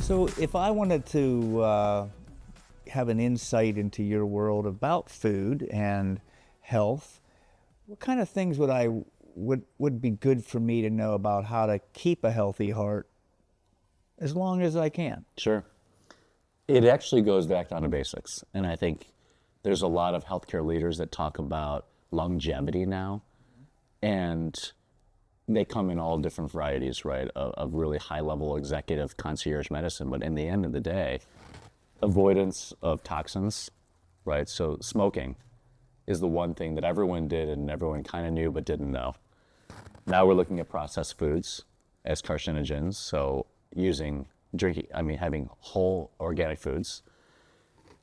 So if I wanted to have an insight into your world about food and health, what kind of things would be good for me to know about how to keep a healthy heart as long as I can? Sure. It actually goes back down to basics. And I think there's a lot of healthcare leaders that talk about longevity now. And they come in all different varieties, right, of really high-level executive concierge medicine. But in the end of the day, avoidance of toxins, right? So smoking is the one thing that everyone did and everyone kind of knew but didn't know. Now we're looking at processed foods as carcinogens. So having whole organic foods.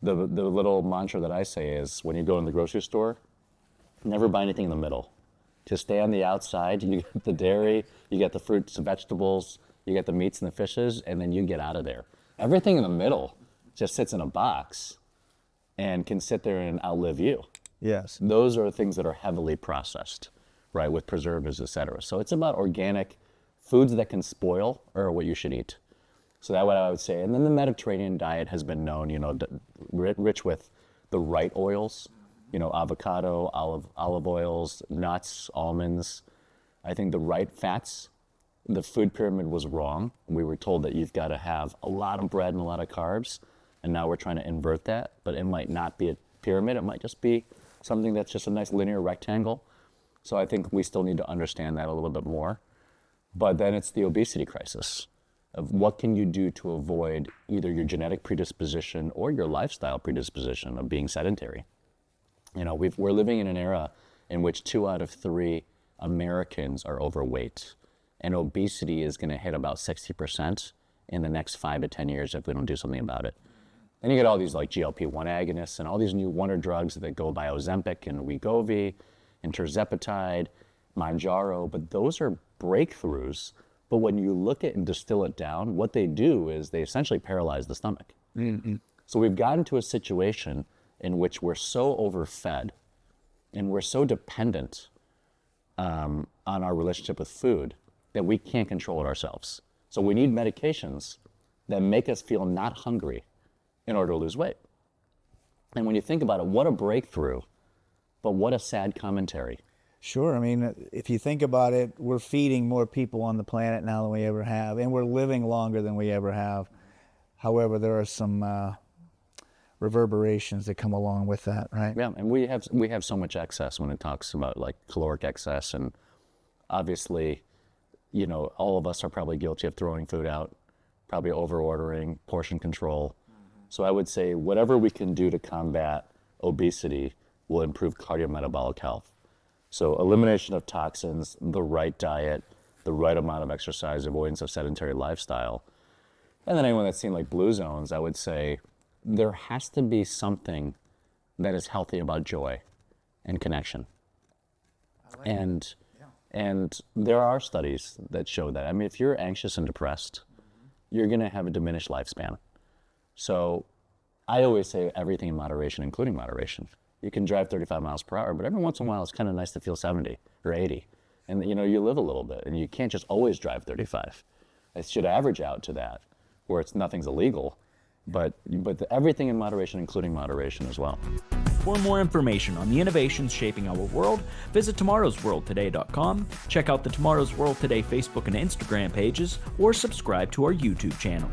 The little mantra that I say is when you go in the grocery store, never buy anything in the middle. Just stay on the outside. You get the dairy, you get the fruits and vegetables, you get the meats and the fishes, and then you get out of there. Everything in the middle just sits in a box and can sit there and outlive you. Yes. Those are things that are heavily processed, right, with preservatives, et cetera. So it's about organic foods that can spoil are what you should eat. So that's what I would say. And then the Mediterranean diet has been known, rich with the right oils, avocado, olive oils, nuts, almonds. I think the right fats. The food pyramid was wrong. We were told that you've got to have a lot of bread and a lot of carbs, and now we're trying to invert that. But it might not be a pyramid. It might just be something that's just a nice linear rectangle. So I think we still need to understand that a little bit more. But then it's the obesity crisis of what can you do to avoid either your genetic predisposition or your lifestyle predisposition of being sedentary. We're living in an era in which 2 out of 3 Americans are overweight, and obesity is going to hit about 60% in the next 5 to 10 years if we don't do something about it. Then you get all these like GLP-1 agonists and all these new wonder drugs that go by Ozempic and Wegovy and tirzepatide, Mounjaro, but those are breakthroughs. But when you look at and distill it down, what they do is they essentially paralyze the stomach. Mm-hmm. So we've gotten to a situation in which we're so overfed and we're so dependent on our relationship with food that we can't control it ourselves. So we need medications that make us feel not hungry in order to lose weight. And when you think about it, what a breakthrough, but what a sad commentary. Sure. I mean, if you think about it, we're feeding more people on the planet now than we ever have, and we're living longer than we ever have. However, there are some reverberations that come along with that, right? Yeah, and we have so much excess when it talks about like caloric excess, and obviously, all of us are probably guilty of throwing food out, probably over-ordering, portion control. Mm-hmm. So I would say whatever we can do to combat obesity will improve cardiometabolic health. So elimination of toxins, the right diet, the right amount of exercise, avoidance of sedentary lifestyle. And then anyone that's seen like blue zones, I would say there has to be something that is healthy about joy and connection. And there are studies that show that. I mean, if you're anxious and depressed, you're going to have a diminished lifespan. So I always say everything in moderation, including moderation. You can drive 35 miles per hour, but every once in a while it's kind of nice to feel 70 or 80. And you live a little bit, and you can't just always drive 35. It should average out to that, where nothing's illegal, but everything in moderation, including moderation as well. For more information on the innovations shaping our world, visit tomorrowsworldtoday.com, check out the Tomorrow's World Today Facebook and Instagram pages, or subscribe to our YouTube channel.